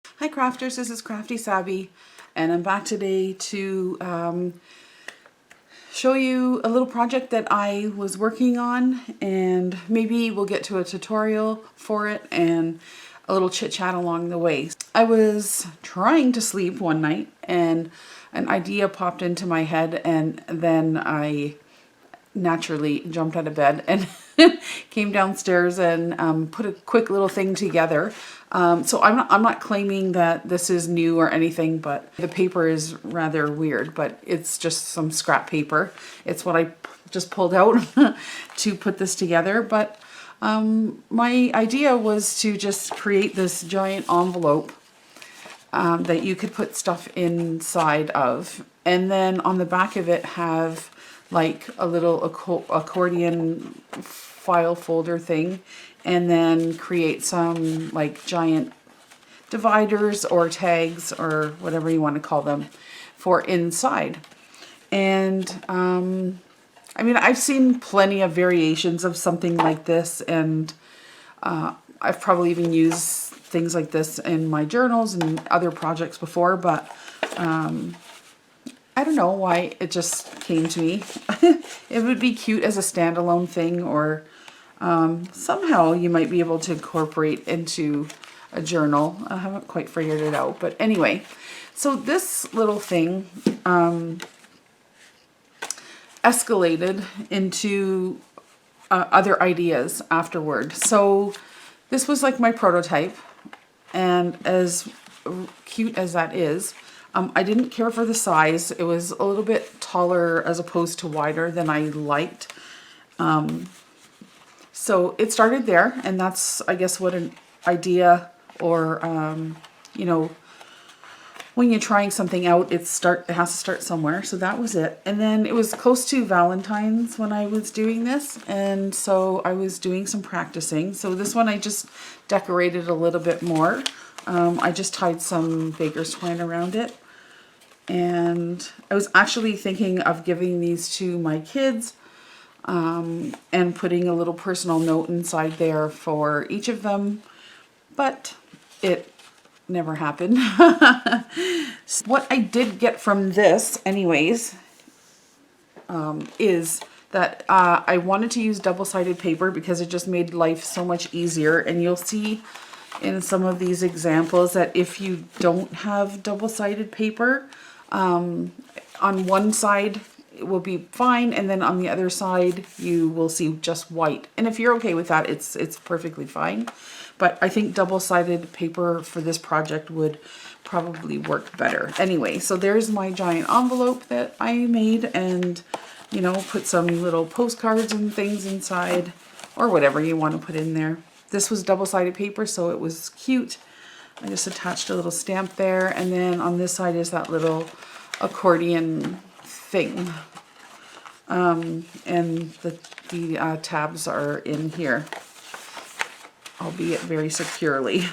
Hi crafters, this is Crafty Sabby and I'm back today to show you a little project that I was working on, and maybe we'll get to a tutorial for it and a little chit chat along the way. I was trying to sleep one night and an idea popped into my head, and then I naturally jumped out of bed and came downstairs and put a quick little thing together. So I'm not claiming that this is new or anything, but the paper is rather weird, but it's just some scrap paper. It's what I just pulled out to put this together. But my idea was to just create this giant envelope that you could put stuff inside of, and then on the back of it have like a little accordion file folder thing, and then create some like giant dividers or tags or whatever you want to call them for inside. And I mean, I've seen plenty of variations of something like this, and I've probably even used things like this in my journals and other projects before, but I don't know why it just came to me. It would be cute as a standalone thing, or somehow you might be able to incorporate into a journal. I haven't quite figured it out, but anyway. So this little thing escalated into other ideas afterward. So this was like my prototype, and as cute as that is, I didn't care for the size. It was a little bit taller as opposed to wider than I liked. So it started there, and that's, I guess, what an idea, or, you know, when you're trying something out, it has to start somewhere. So that was it. And then it was close to Valentine's when I was doing this, and so I was doing some practicing. So this one I just decorated a little bit more. I just tied some baker's twine around it. And I was actually thinking of giving these to my kids and putting a little personal note inside there for each of them, but it never happened. What I did get from this anyways is that I wanted to use double-sided paper because it just made life so much easier. And you'll see in some of these examples that if you don't have double-sided paper, on one side it will be fine, and then on the other side you will see just white. And if you're okay with that, it's perfectly fine. But I think double-sided paper for this project would probably work better. Anyway, so there's my giant envelope that I made, and you know, put some little postcards and things inside, or whatever you want to put in there. This was double-sided paper, so it was cute. I just attached a little stamp there, and then on this side is that little accordion thing. And the tabs are in here, albeit very securely.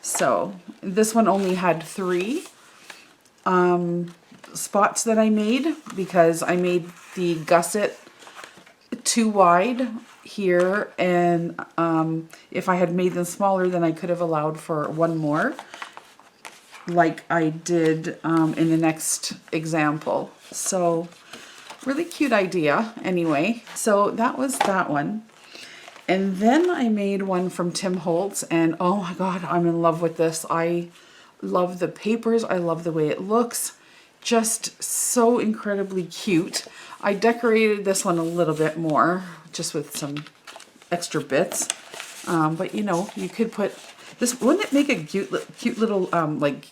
So this one only had 3 spots that I made, because I made the gusset too wide here, and if I had made them smaller, then I could have allowed for one more, like I did in the next example. So really cute idea anyway. So that was that one. And then I made one from Tim Holtz, and oh my god, I'm in love with this. I love the papers. I love the way it looks. Just so incredibly cute. I decorated this one a little bit more, just with some extra bits. But you know, you could put this. Wouldn't it make a cute little like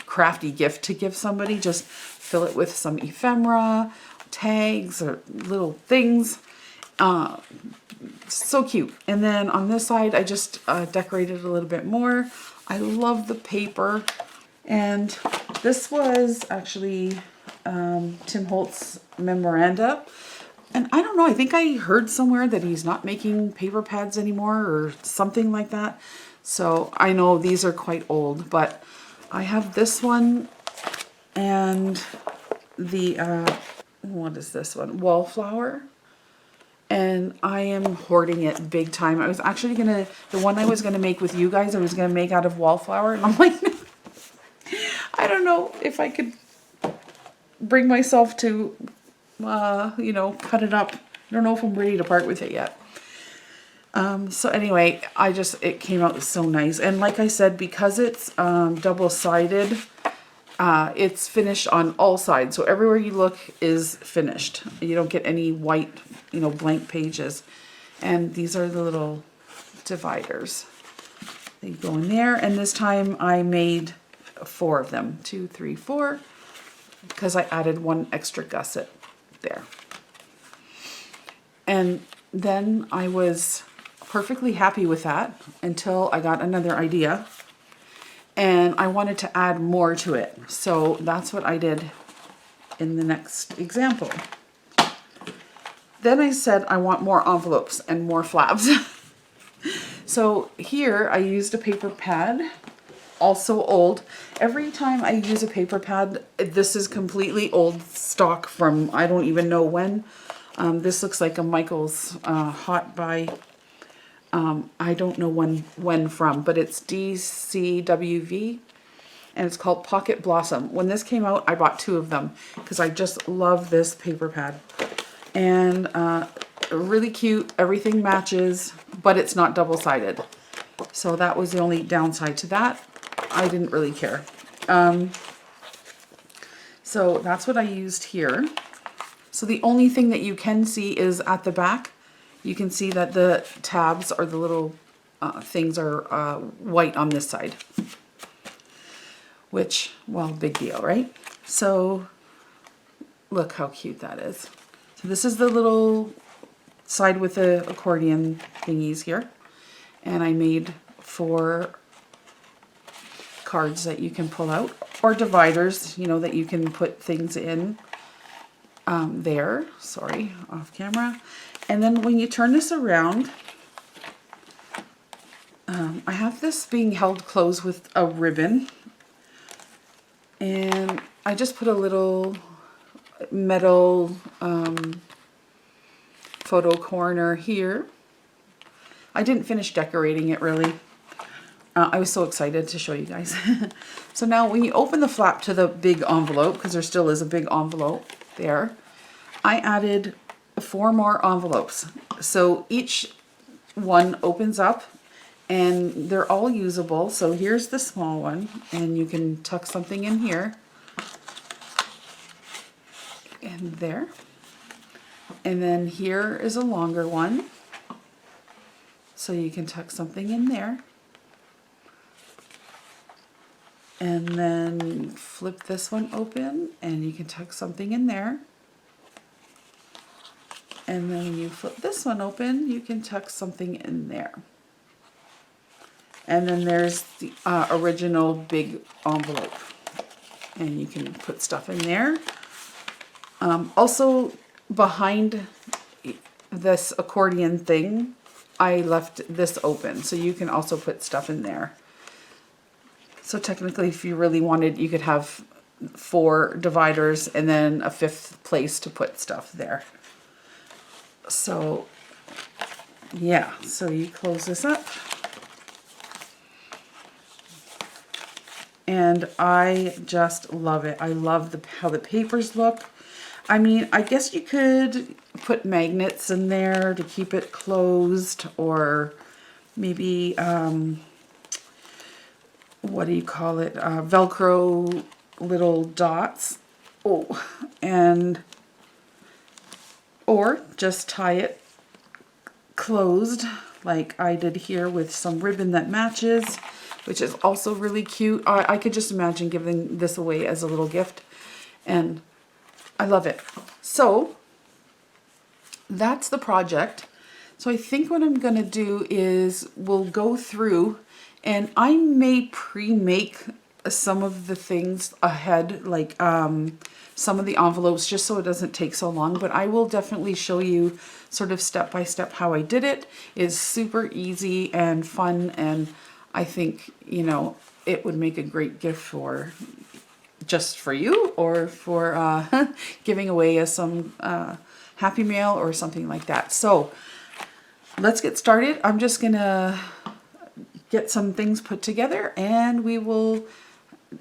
crafty gift to give somebody? Just fill it with some ephemera, tags, or little things. So cute. And then on this side, I just decorated a little bit more. I love the paper. And this was actually Tim Holtz memoranda. And I don't know, I think I heard somewhere that he's not making paper pads anymore or something like that. So I know these are quite old, but I have this one and the, what is this one? Wallflower. and I am hoarding it big time. I was actually gonna, the one I was gonna make with you guys, I was gonna make out of wallflower, and I'm like, I don't know if I could bring myself to, you know, cut it up. I don't know if I'm ready to part with it yet. So anyway, it came out so nice. And like I said, because it's double-sided, it's finished on all sides. So everywhere you look is finished. You don't get any white, you know, blank pages. And these are the little dividers. They go in there. And this time I made 4 of them. 2, 3, 4. Because I added 1 extra gusset there. And then I was perfectly happy with that until I got another idea. And I wanted to add more to it. So that's what I did in the next example. Then I said I want more envelopes and more flaps. So here I used a paper pad, also old. Every time I use a paper pad, this is completely old stock from I don't even know when. This looks like a Michael's Hot Buy. I don't know when from, but it's DCWV, and it's called Pocket Blossom. When this came out, I bought 2 of them because I just love this paper pad. And really cute, everything matches, but it's not double-sided. So that was the only downside to that. I didn't really care. So that's what I used here. So the only thing that you can see is at the back. You can see that the tabs or the little things are white on this side. Which, well, big deal, right? So look how cute that is. So this is the little side with the accordion thingies here. And I made 4 cards that you can pull out, or dividers, you know, that you can put things in there. Sorry, off camera. And then when you turn this around, I have this being held closed with a ribbon. And I just put a little metal photo corner here. I didn't finish decorating it really. I was so excited to show you guys. So now when you open the flap to the big envelope, because there still is a big envelope there, I added 4 more envelopes. So each one opens up and they're all usable. So here's the small one, and you can tuck something in here and there. And then here is a longer one. So you can tuck something in there. And then flip this one open and you can tuck something in there. And then when you flip this one open, you can tuck something in there. And then there's the original big envelope. And you can put stuff in there. Also, behind this accordion thing, I left this open. So you can also put stuff in there. So technically, if you really wanted, you could have 4 dividers and then a 5th place to put stuff there. So, yeah, so you close this up. And I just love it. I love how the papers look. I mean, I guess you could put magnets in there to keep it closed, or maybe, what do you call it? Velcro little dots. Oh, and or just tie it closed like I did here with some ribbon that matches, which is also really cute. I could just imagine giving this away as a little gift, and I love it. So that's the project. So I think what I'm gonna do is we'll go through, and I may pre-make some of the things ahead, like some of the envelopes, just so it doesn't take so long, but I will definitely show you sort of step by step how I did it. It's super easy and fun, and I think, you know, it would make a great gift for just for you, or for giving away as some Happy Mail or something like that. So let's get started. I'm just gonna get some things put together and we will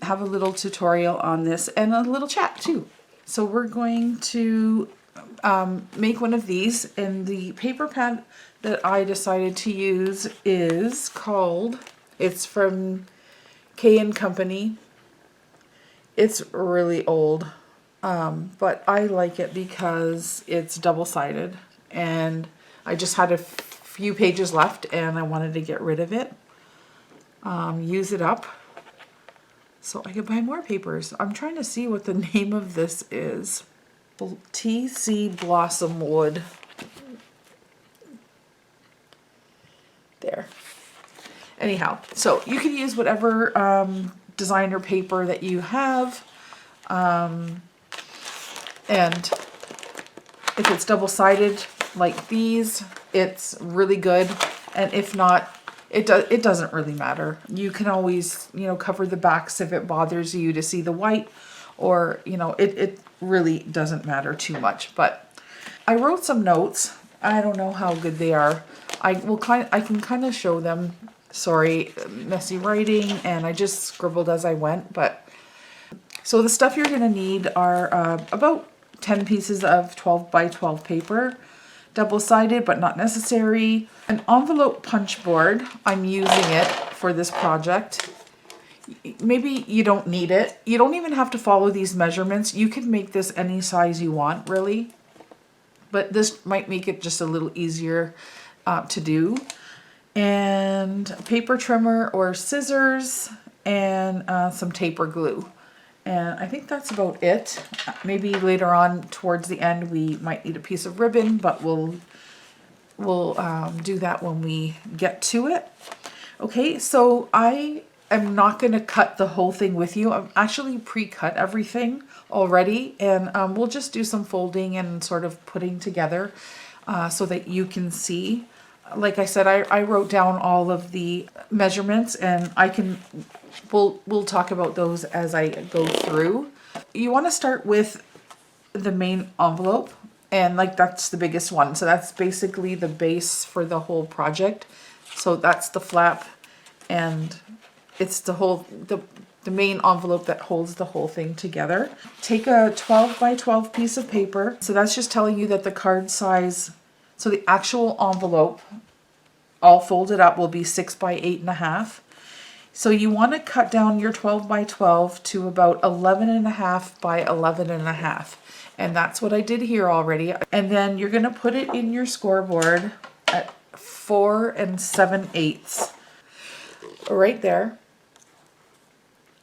have a little tutorial on this and a little chat too. So we're going to make one of these, and the paper pad that I decided to use is called, it's from K & Company. It's really old, but I like it because it's double-sided and I just had a few pages left and I wanted to get rid of it, use it up so I could buy more papers. I'm trying to see what the name of this is. TC Blossom Wood. There. Anyhow, so you can use whatever designer paper that you have. And if it's double-sided like these, it's really good. And if not, it doesn't really matter. You can always, you know, cover the backs if it bothers you to see the white, or, you know, it really doesn't matter too much. But I wrote some notes. I don't know how good they are. I can kind of show them. Sorry, messy writing, and I just scribbled as I went. But so the stuff you're gonna need are about 10 pieces of 12 by 12 paper, double-sided but not necessary. An envelope punch board. I'm using it for this project. Maybe you don't need it. You don't even have to follow these measurements. You can make this any size you want, really. But this might make it just a little easier to do. And a paper trimmer or scissors, and some taper glue. And I think that's about it. Maybe later on towards the end we might need a piece of ribbon, but we'll do that when we get to it. Okay, so I am not going to cut the whole thing with you. I've actually pre-cut everything already, and we'll just do some folding and sort of putting together so that you can see. Like I said, I wrote down all of the measurements, and we'll talk about those as I go through. You want to start with the main envelope, and like that's the biggest one. So that's basically the base for the whole project. So that's the flap, and it's the main envelope that holds the whole thing together. Take a 12 by 12 piece of paper. So that's just telling you that the card size, so the actual envelope all folded up will be 6 by 8.5. So you want to cut down your 12 by 12 to about 11.5 by 11.5. And that's what I did here already. And then you're going to put it in your scoreboard at 4 7/8 right there.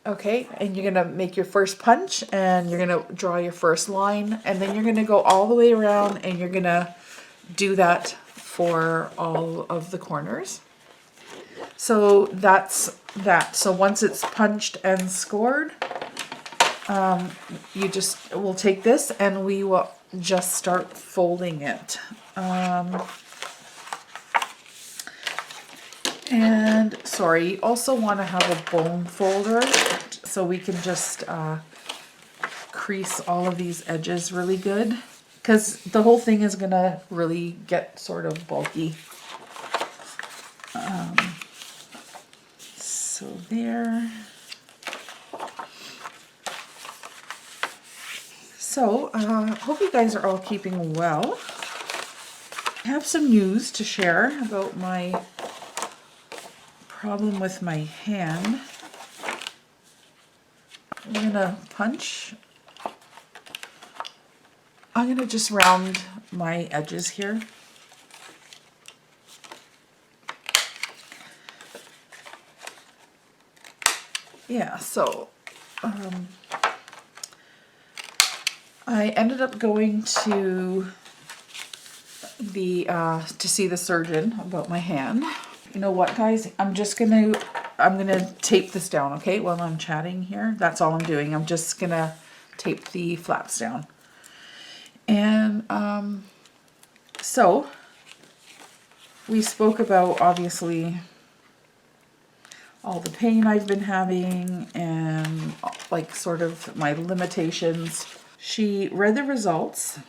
Okay, and you're going to make your first punch, and you're going to draw your first line, and then you're going to go all the way around, and you're going to do that for all of the corners. So that's that. So once it's punched and scored, we'll take this and we will just start folding it. And sorry, you also want to have a bone folder so we can just crease all of these edges really good, because the whole thing is gonna really get sort of bulky. So there. So hope you guys are all keeping well. I have some news to share about my problem with my hand. I'm gonna punch. I'm gonna just round my edges here. Yeah, so I ended up going to see the surgeon about my hand. You know what, guys? I'm gonna tape this down, okay? While I'm chatting here, that's all I'm doing. I'm just gonna tape the flaps down. And so we spoke about, obviously, all the pain I've been having and like sort of my limitations. She read the results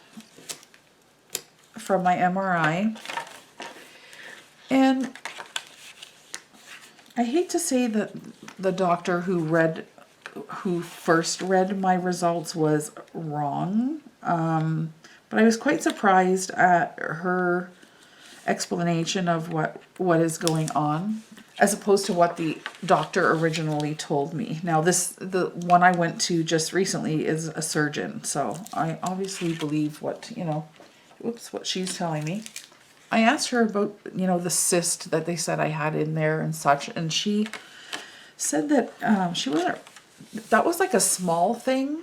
from my MRI. And I hate to say that the doctor who first read my results was wrong, but I was quite surprised at her explanation of what is going on, as opposed to what the doctor originally told me. Now the one I went to just recently is a surgeon, so I obviously believe what she's telling me. I asked her about, the cyst that they said I had in there and such, and she said that that was like a small thing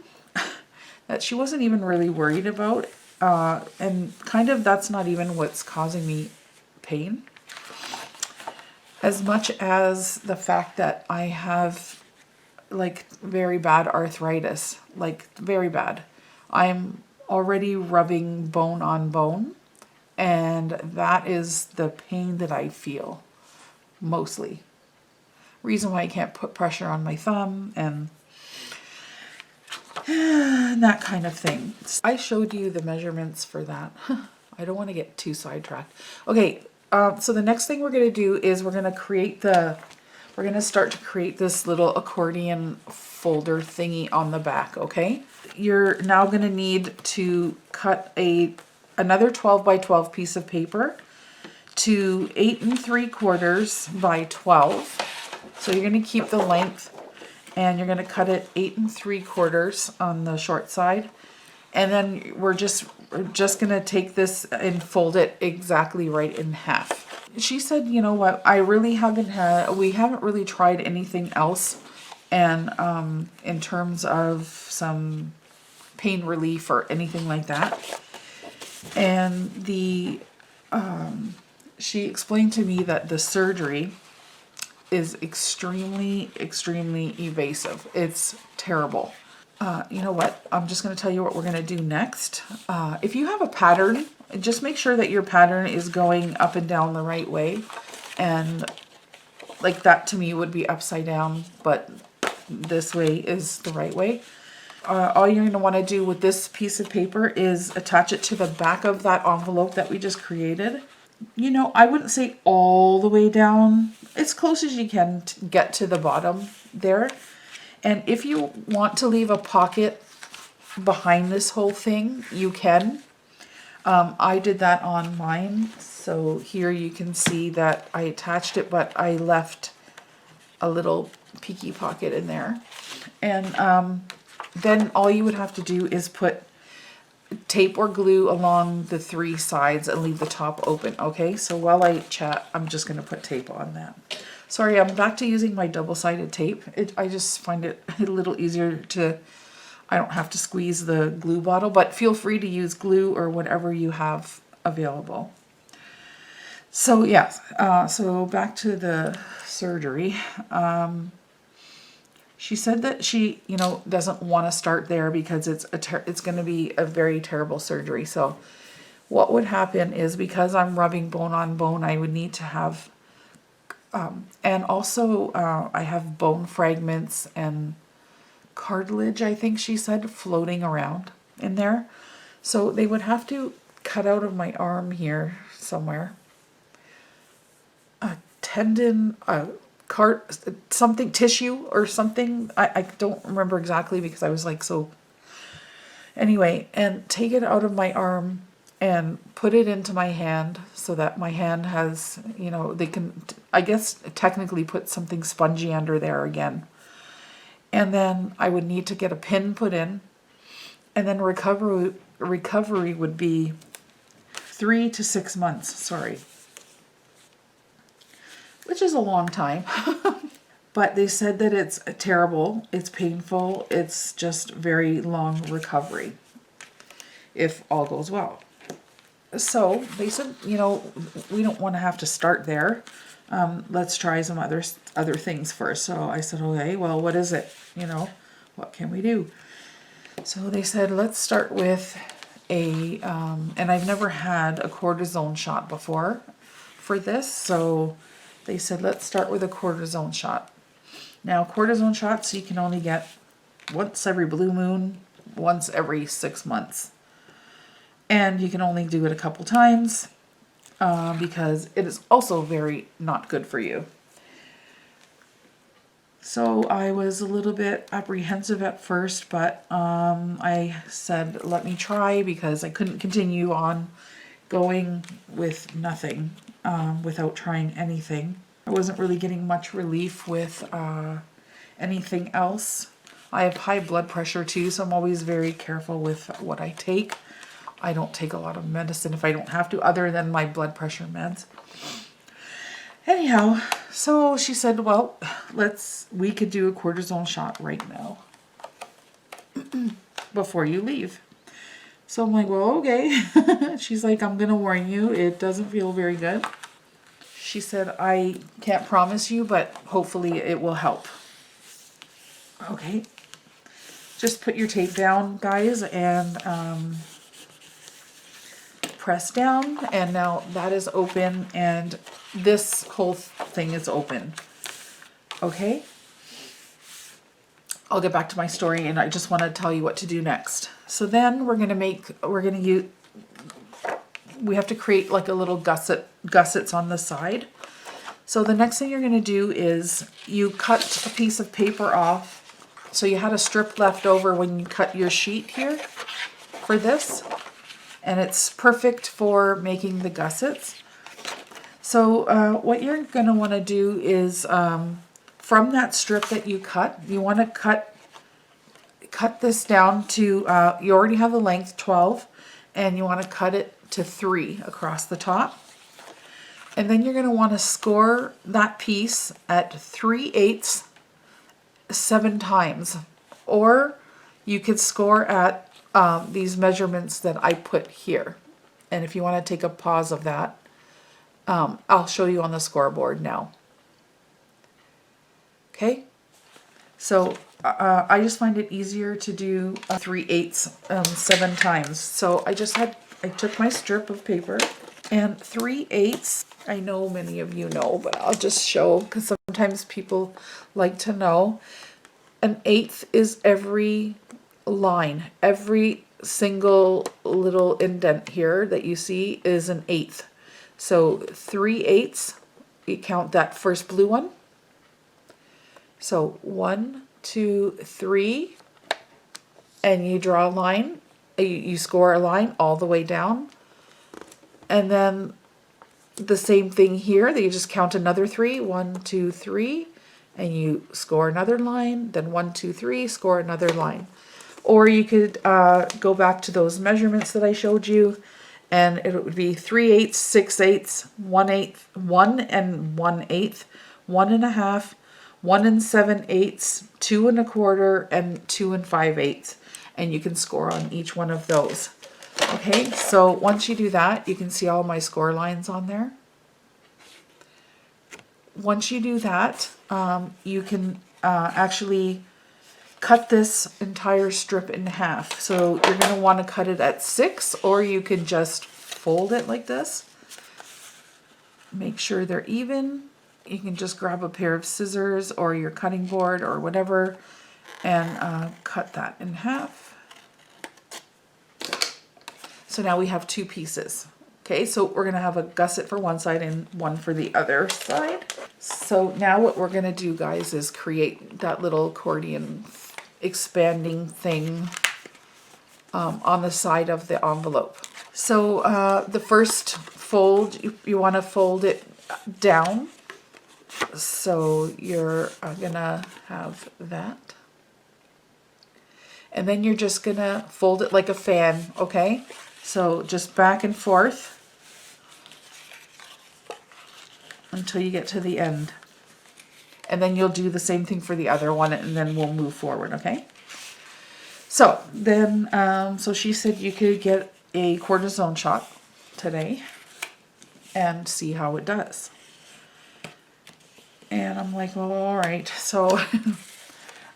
that she wasn't even really worried about, and kind of that's not even what's causing me pain, as much as the fact that I have like very bad arthritis, like very bad. I'm already rubbing bone on bone, and that is the pain that I feel mostly. Reason why I can't put pressure on my thumb and that kind of thing. I showed you the measurements for that. I don't want to get too sidetracked. Okay, so the next thing we're going to do is we're going to start to create this little accordion folder thingy on the back, okay? You're now going to need to cut another 12 by 12 piece of paper to 8 3/4 by 12. So you're going to keep the length and you're going to cut it 8 3/4 on the short side. And then we're just going to take this and fold it exactly right in half. She said, you know what, we haven't really tried anything else, and in terms of some pain relief or anything like that. And she explained to me that the surgery is extremely, extremely evasive. It's terrible. You know what? I'm just going to tell you what we're going to do next. If you have a pattern, just make sure that your pattern is going up and down the right way. And like that to me would be upside down, but this way is the right way. All you're going to want to do with this piece of paper is attach it to the back of that envelope that we just created. I wouldn't say all the way down, as close as you can to get to the bottom there. And if you want to leave a pocket behind this whole thing, you can. I did that on mine. So here you can see that I attached it, but I left a little peeky pocket in there. And then all you would have to do is put tape or glue along the 3 sides and leave the top open. Okay, so while I chat, I'm just going to put tape on that. Sorry, I'm back to using my double-sided tape. I just find it a little easier I don't have to squeeze the glue bottle, but feel free to use glue or whatever you have available. So yeah, so back to the surgery. She said that she, doesn't want to start there because it's going to be a very terrible surgery. So what would happen is, because I'm rubbing bone on bone, I would need to have and also I have bone fragments and cartilage, I think she said, floating around in there. So they would have to cut out of my arm here somewhere a tendon, something, tissue or something. I don't remember exactly because I was like so. Anyway, and take it out of my arm and put it into my hand so that my hand has, they can, I guess, technically put something spongy under there again. And then I would need to get a pin put in, and then recovery would be 3 to 6 months, sorry. Which is a long time. But they said that it's terrible, it's painful, it's just very long recovery, if all goes well. So they said, we don't want to have to start there. Let's try some other things first. So I said, okay, well, what is it? What can we do? So they said, let's start with and I've never had a cortisone shot before for this. So they said, let's start with a cortisone shot. Now, cortisone shots you can only get once every blue moon, once every 6 months. And you can only do it a couple times because it is also very not good for you. So I was a little bit apprehensive at first, but I said, let me try, because I couldn't continue on going with nothing without trying anything. I wasn't really getting much relief with anything else. I have high blood pressure too, so I'm always very careful with what I take. I don't take a lot of medicine if I don't have to, other than my blood pressure meds. Anyhow, so she said, well, we could do a cortisone shot right now before you leave. So I'm like, well, okay. She's like, I'm going to warn you, it doesn't feel very good. She said, I can't promise you, but hopefully it will help. Okay. Just put your tape down, guys, and press down. And now that is open, and this whole thing is open. Okay. I'll get back to my story, and I just want to tell you what to do next. So then we have to create like a little gussets on the side. So the next thing you're going to do is you cut a piece of paper off. So you had a strip left over when you cut your sheet here for this, and it's perfect for making the gussets. So what you're going to want to do is from that strip that you cut, you want to cut this down to, you already have the length 12, and you want to cut it to 3 across the top. And then you're going to want to score that piece at 3/8 7 times, or you could score at these measurements that I put here. And if you want to take a pause of that, I'll show you on the scoreboard now. Okay, so I just find it easier to do 3/8 7 times. So I took my strip of paper, and 3/8, I know many of you know, but I'll just show, because sometimes people like to know. 1/8 is every line. Every single little indent here that you see is 1/8. So 3/8, you count that first blue one. So 1, 2, 3, and you draw a line. You score a line all the way down. And then the same thing here, that you just count another 3, 1, 2, 3, and you score another line, then 1, 2, 3, score another line. Or you could go back to those measurements that I showed you, and it would be 3/8, 6/8, 1/8, 1 and 1/8, 1 1/2, 1 7/8, 2 1/4, and 2 5/8. And you can score on each one of those. Okay, so once you do that, you can see all my score lines on there. Once you do that, you can actually cut this entire strip in half. So you're going to want to cut it at 6, or you can just fold it like this. Make sure they're even. You can just grab a pair of scissors or your cutting board or whatever, and cut that in half. So now we have 2 pieces. Okay, so we're going to have a gusset for one side and one for the other side. So now what we're going to do, guys, is create that little accordion expanding thing on the side of the envelope. So the first fold, you want to fold it down. So you're going to have that. And then you're just going to fold it like a fan, okay? So just back and forth until you get to the end. And then you'll do the same thing for the other one, and then we'll move forward, okay? So then, so she said you could get a cortisone shot today and see how it does. And I'm like, well, all right. So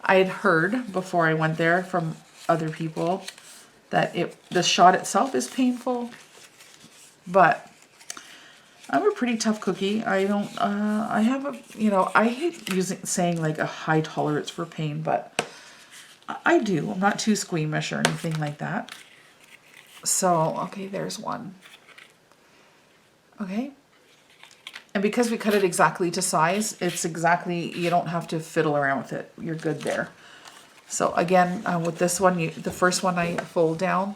I had heard before I went there from other people that the shot itself is painful, but I'm a pretty tough cookie. I don't, I have a, I hate saying like a high tolerance for pain, but I do. I'm not too squeamish or anything like that. So, okay, there's one. Okay. And because we cut it exactly to size, it's exactly, you don't have to fiddle around with it. You're good there. So again, with this one, the first one I fold down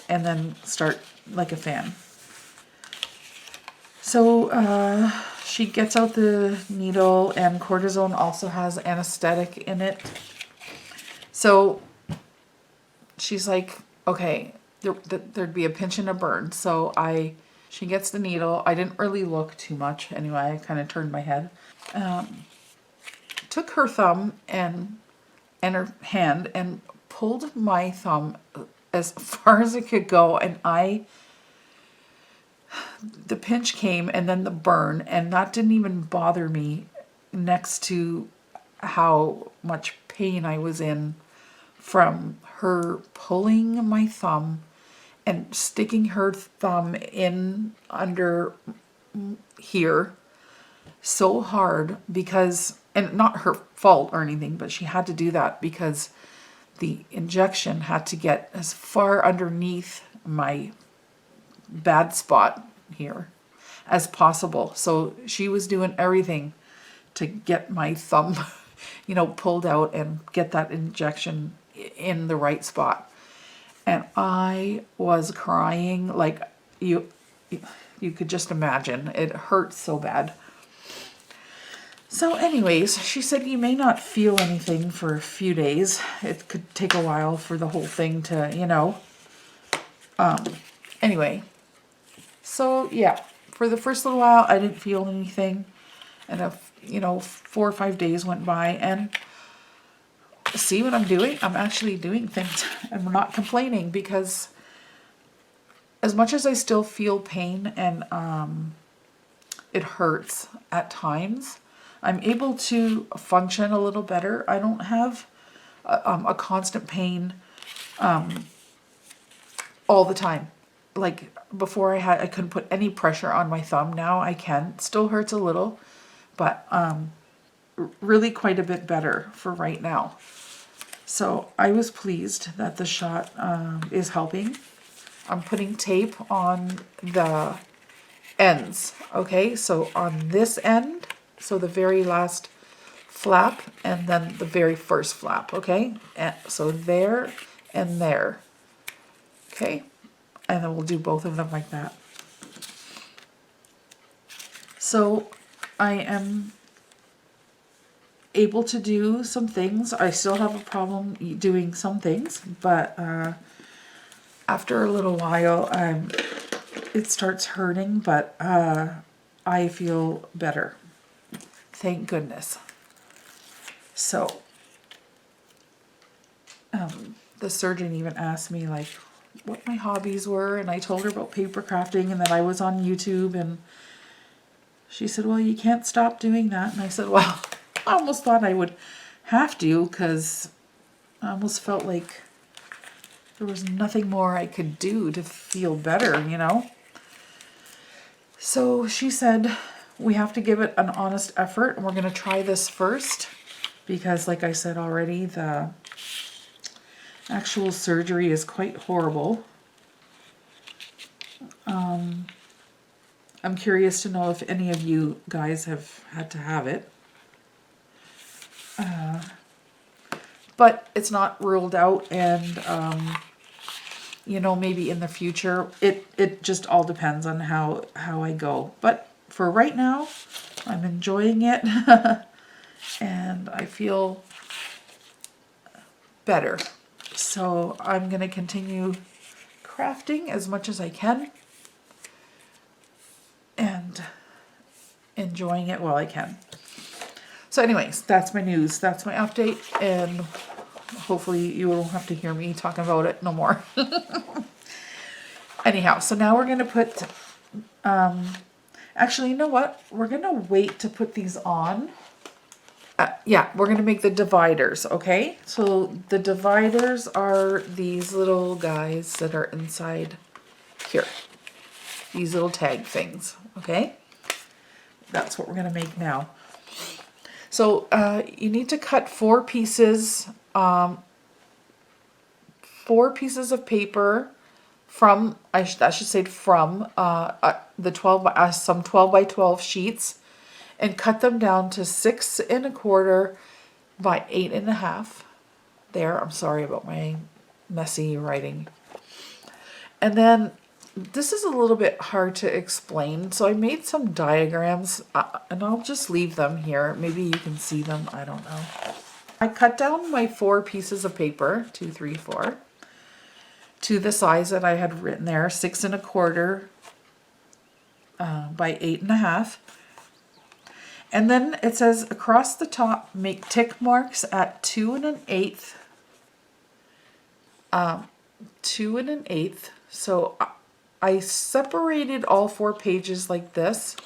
and then start like a fan. So she gets out the needle, and cortisone also has anesthetic in it. So she's like, okay, there'd be a pinch and a burn. So she gets the needle. I didn't really look too much anyway. I kind of turned my head. Took her thumb and her hand and pulled my thumb as far as it could go, and the pinch came and then the burn, and that didn't even bother me next to how much pain I was in from her pulling my thumb and sticking her thumb in under here so hard because, and not her fault or anything, but she had to do that because the injection had to get as far underneath my bad spot here as possible. So she was doing everything to get my thumb, pulled out and get that injection in the right spot. And I was crying like you could just imagine. It hurt so bad. So anyways, she said you may not feel anything for a few days. It could take a while for the whole thing to, anyway. So yeah, for the first little while, I didn't feel anything. And 4 or 5 days went by, and see what I'm doing? I'm actually doing things. I'm not complaining, because as much as I still feel pain and it hurts at times, I'm able to function a little better. I don't have a constant pain all the time. Like before I couldn't put any pressure on my thumb. Now I can. It still hurts a little, but really quite a bit better for right now. So I was pleased that the shot is helping. I'm putting tape on the ends. Okay, so on this end, so the very last flap and then the very first flap. Okay, and so there and there. Okay, and then we'll do both of them like that. So I am able to do some things. I still have a problem doing some things, but after a little while, it starts hurting, but I feel better. Thank goodness. So the surgeon even asked me like what my hobbies were, and I told her about paper crafting and that I was on YouTube, and she said, well, you can't stop doing that. And I said, well, I almost thought I would have to, because I almost felt like there was nothing more I could do to feel better, So she said, we have to give it an honest effort, and we're going to try this first, because like I said already, the actual surgery is quite horrible. I'm curious to know if any of you guys have had to have it. But it's not ruled out, and maybe in the future, it just all depends on how I go. But for right now, I'm enjoying it and I feel better. So I'm going to continue crafting as much as I can and enjoying it while I can. So anyways, that's my news. That's my update, and hopefully you won't have to hear me talking about it no more. Anyhow, so now we're going to put, actually, you know what? We're going to wait to put these on. Yeah, we're going to make the dividers, okay? So the dividers are these little guys that are inside here. These little tag things, okay? That's what we're going to make now. So you need to cut 4 pieces of paper, I should say from the 12 by, some 12 by 12 sheets, and cut them down to 6 1/4 by 8 1/2. There, I'm sorry about my messy writing. And then this is a little bit hard to explain, so I made some diagrams, and I'll just leave them here. Maybe you can see them, I don't know. I cut down my 4 pieces of paper, 2, 3, 4, to the size that I had written there, 6 1/4 by 8 1/2. And then it says across the top, make tick marks at 2 1/8. 2 1/8. So I separated all 4 pages like this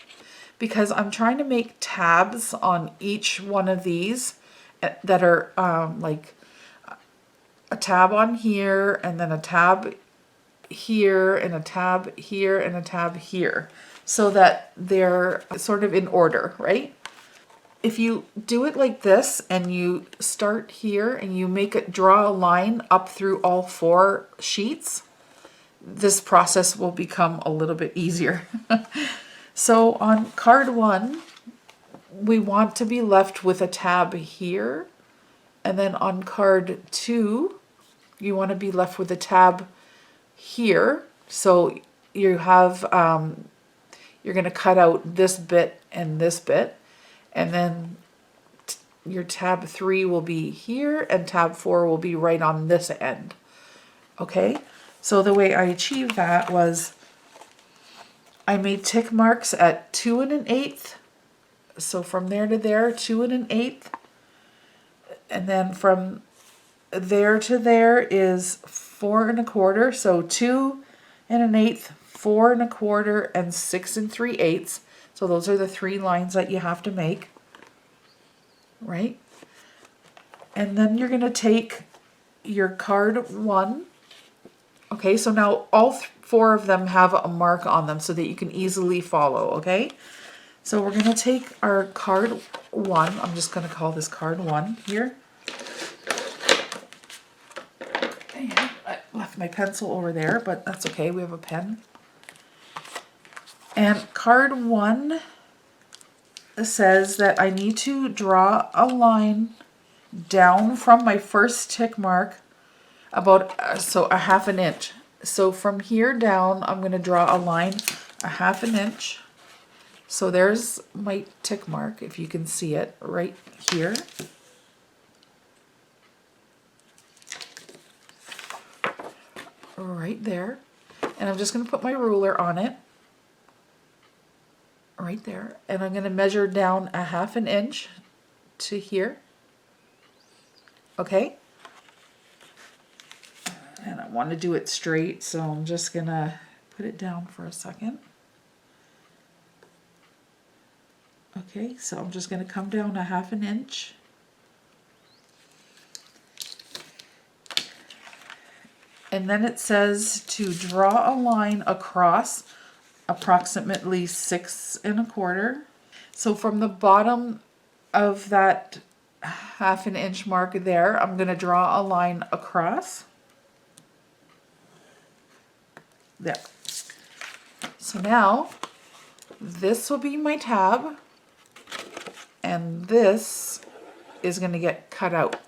because I'm trying to make tabs on each one of these that are like a tab on here, and then a tab here, and a tab here, and a tab here, so that they're sort of in order, right? If you do it like this and you start here and you draw a line up through all 4 sheets, this process will become a little bit easier. So on card 1, we want to be left with a tab here, and then on card 2, you want to be left with a tab here. So you have, you're going to cut out this bit and this bit, and then your tab 3 will be here, and tab 4 will be right on this end. Okay, so the way I achieved that was I made tick marks at 2 1/8. So from there to there, 2 1/8. And then from there to there is 4 1/4. So 2 1/8, 4 1/4, and 6 3/8. So those are the 3 lines that you have to make, right? And then you're going to take your card 1. Okay, so now all 4 of them have a mark on them so that you can easily follow, okay? So we're going to take our card 1. I'm just going to call this card 1 here. And I left my pencil over there, but that's okay. We have a pen. And card 1 says that I need to draw a line down from my first tick mark about so a 1/2 inch. So from here down, I'm going to draw a line a 1/2 inch. So there's my tick mark, if you can see it right here. Right there. And I'm just going to put my ruler on it. Right there. And I'm going to measure down a 1/2 inch to here. Okay? And I want to do it straight, so I'm just going to put it down for a second. Okay, so I'm just going to come down a 1/2 inch. And then it says to draw a line across approximately 6 1/4. So from the bottom of that 1/2 inch mark there, I'm going to draw a line across. There. So now this will be my tab, and this is going to get cut out.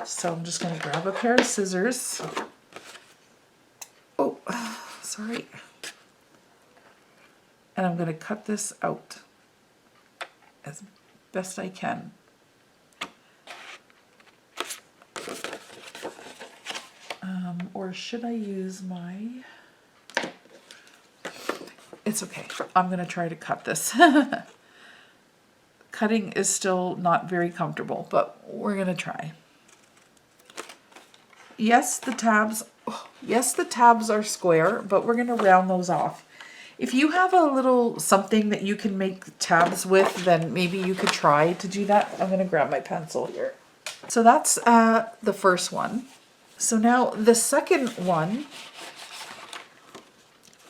So I'm just going to grab a pair of scissors. Oh, sorry. And I'm going to cut this out as best I can. Or should I use my... It's okay. I'm going to try to cut this. Cutting is still not very comfortable, but we're going to try. Yes, the tabs are square, but we're going to round those off. If you have a little something that you can make tabs with, then maybe you could try to do that. I'm going to grab my pencil here. So that's the first one. So now the second one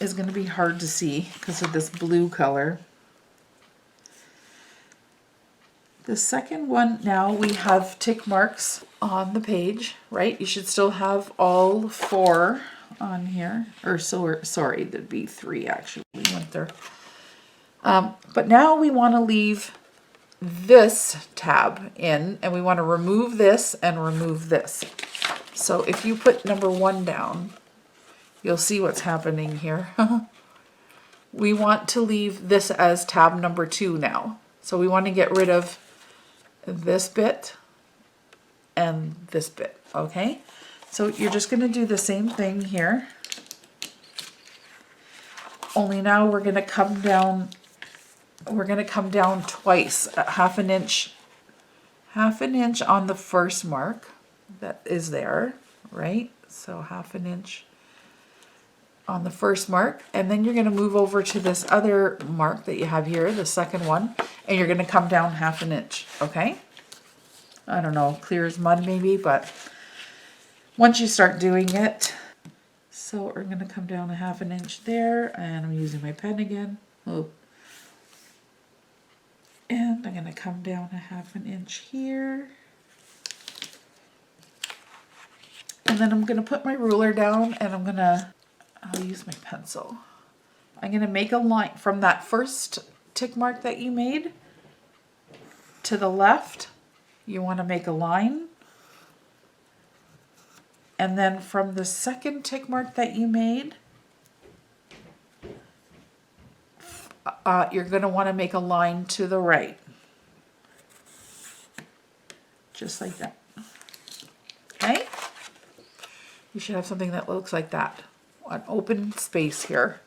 is going to be hard to see because of this blue color. The second one, now we have tick marks on the page, right? You should still have all 4 on here. Or so, sorry, there'd be 3 actually went there. But now we want to leave this tab in, and we want to remove this and remove this. So if you put number 1 down, you'll see what's happening here. We want to leave this as tab number 2 now. So we want to get rid of this bit and this bit, okay? So you're just going to do the same thing here. Only now we're going to come down twice, half an inch on the first mark that is there, right? So half an inch on the first mark, and then you're going to move over to this other mark that you have here, the second one, and you're going to come down half an inch, okay? I don't know, clear as mud maybe, but once you start doing it, so we're going to come down a half an inch there, and I'm using my pen again. Oh. And I'm going to come down a half an inch here. And then I'm going to put my ruler down, and I'll use my pencil. I'm going to make a line from that first tick mark that you made to the left. You want to make a line. And then from the second tick mark that you made, you're going to want to make a line to the right. Just like that. Okay? You should have something that looks like that. An open space here.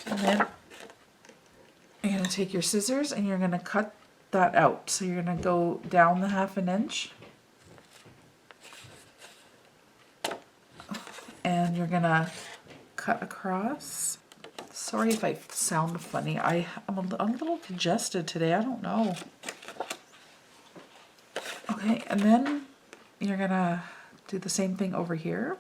And then you're going to take your scissors and you're going to cut that out. So you're going to go down the half an inch. And you're going to cut across. Sorry if I sound funny. I'm a little congested today. I don't know. Okay, and then you're going to do the same thing over here.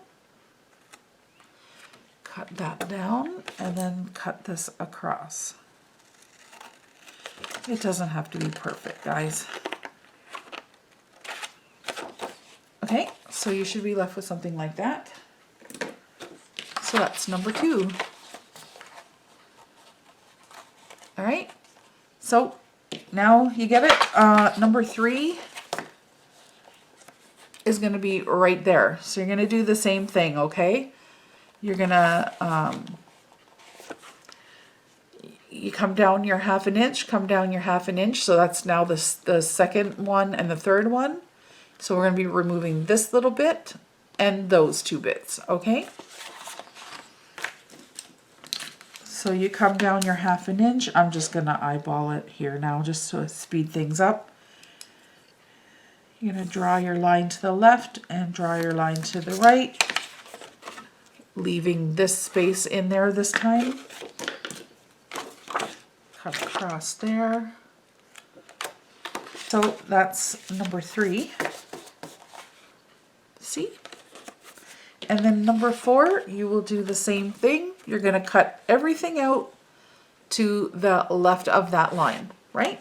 Cut that down and then cut this across. It doesn't have to be perfect, guys. Okay, so you should be left with something like that. So that's number 2. All right, so now you get it. Number 3 is going to be right there. So you're going to do the same thing, okay? You're going to, you come down your half an inch, come down your half an inch. So that's now the second one and the third one. So we're going to be removing this little bit and those 2 bits, okay? So you come down your half an inch. I'm just going to eyeball it here now just to speed things up. You're going to draw your line to the left and draw your line to the right, leaving this space in there this time. Cut across there. So that's number 3. See? And then number 4, you will do the same thing. You're going to cut everything out to the left of that line, right?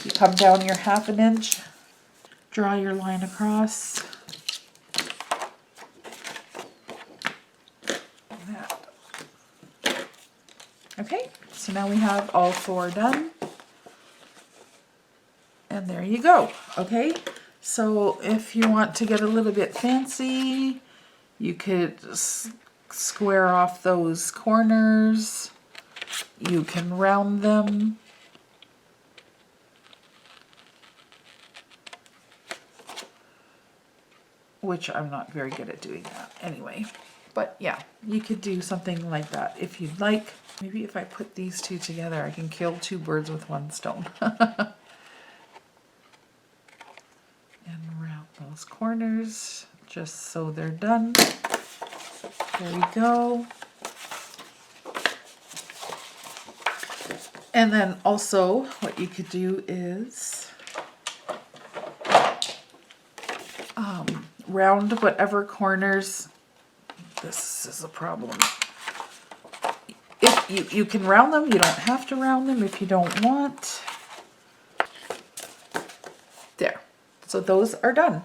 You come down your half an inch, draw your line across. Okay, so now we have all 4 done. And there you go, okay? So if you want to get a little bit fancy, you could square off those corners. You can round them. Which I'm not very good at doing that anyway. But yeah, you could do something like that if you'd like. Maybe if I put these 2 together, I can kill 2 birds with 1 stone. And round those corners just so they're done. There we go. And then also what you could do is round whatever corners. This is a problem. If you can round them, you don't have to round them if you don't want. There. So those are done.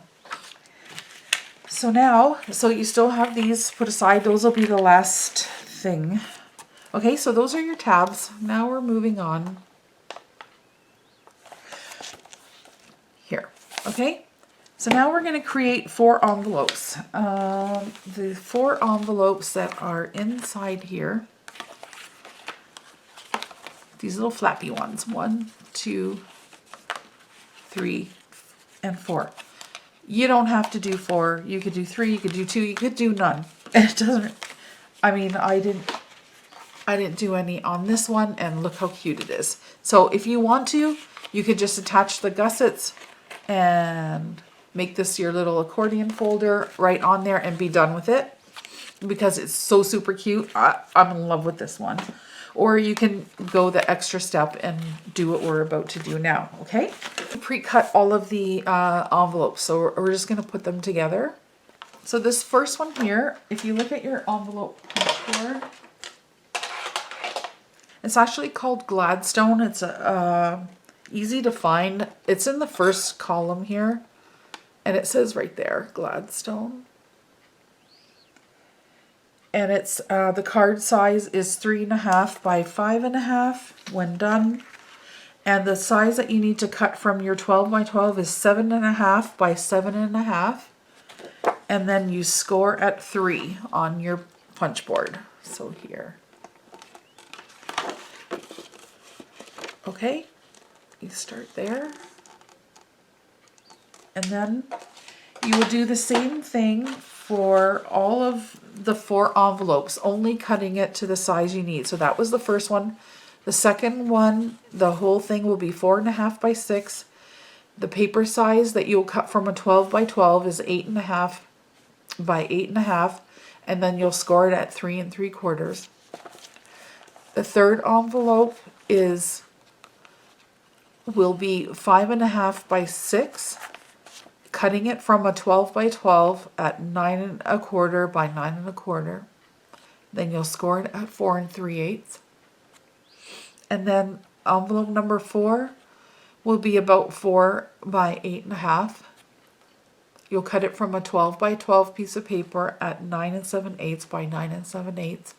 So now, so you still have these put aside. Those will be the last thing. Okay, so those are your tabs. Now we're moving on. Here, okay? So now we're going to create 4 envelopes. The 4 envelopes that are inside here, these little flappy ones, 1, 2, 3, and 4. You don't have to do 4. You could do 3, you could do 2, you could do none. It doesn't, I mean, I didn't do any on this one, and look how cute it is. So if you want to, you could just attach the gussets and make this your little accordion folder right on there and be done with it, because it's so super cute. I'm in love with this one. Or you can go the extra step and do what we're about to do now, okay? Pre-cut all of the envelopes, so we're just gonna put them together. So this first one here, if you look at your envelope board, it's actually called Gladstone. It's easy to find. It's in the first column here, and it says right there, Gladstone. And it's the card size is 3.5 by 5.5 when done. And the size that you need to cut from your 12 by 12 is 7.5 by 7.5. And then you score at 3 on your punch board. So here. Okay, you start there. And then you will do the same thing for all of the 4 envelopes, only cutting it to the size you need. So that was the first one. The second one, the whole thing will be 4.5 by 6. The paper size that you'll cut from a 12 by 12 is 8.5 by 8.5, and then you'll score it at 3 3/4. The third envelope will be 5.5 by 6, cutting it from a 12 by 12 at 9.25 by 9.25. Then you'll score it at 4 3/8. And then envelope number 4 will be about 4 by 8.5. You'll cut it from a 12 by 12 piece of paper at 9 7/8 by 9 7/8.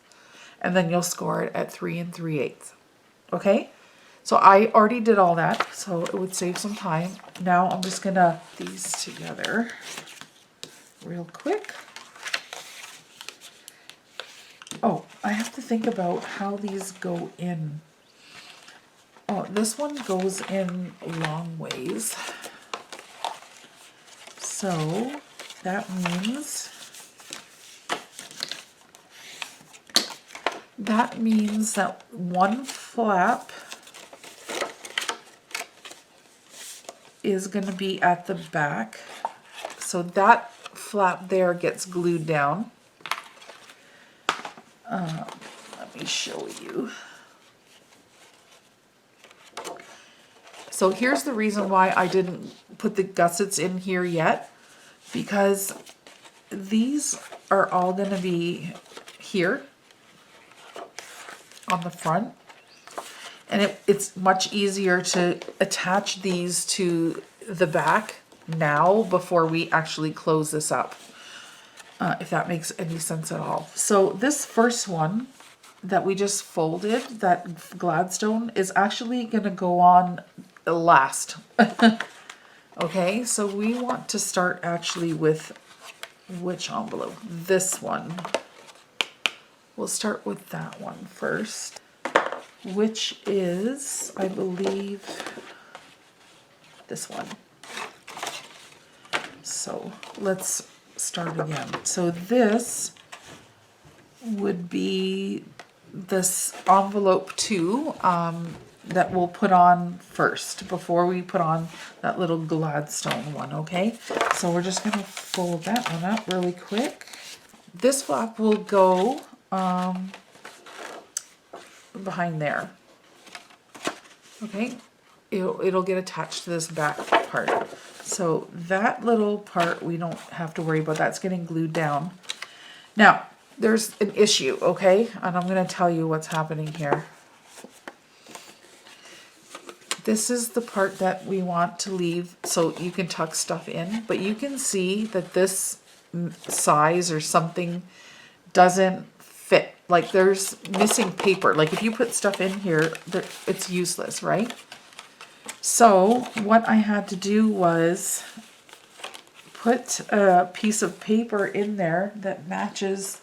And then you'll score it at 3 3/8. Okay? So I already did all that, so it would save some time. Now I'm just gonna put these together real quick. Oh, I have to think about how these go in. Oh, this one goes in long ways. So that means that one flap is going to be at the back. So that flap there gets glued down. Let me show you. So here's the reason why I didn't put the gussets in here yet, because these are all going to be here on the front. And it's much easier to attach these to the back now before we actually close this up, if that makes any sense at all. So this first one that we just folded, that Gladstone, is actually going to go on last. Okay, so we want to start actually with which envelope? This one. We'll start with that one first, which is, I believe, this one. So let's start again. So this would be this envelope 2 that we'll put on first before we put on that little Gladstone one, okay? So we're just gonna fold that one up really quick. This flap will go behind there. Okay, it'll get attached to this back part. So that little part we don't have to worry about. That's getting glued down. Now, there's an issue, okay? And I'm going to tell you what's happening here. This is the part that we want to leave so you can tuck stuff in. But you can see that this size or something doesn't fit. Like there's missing paper. Like if you put stuff in here, it's useless, right? So what I had to do was put a piece of paper in there that matches.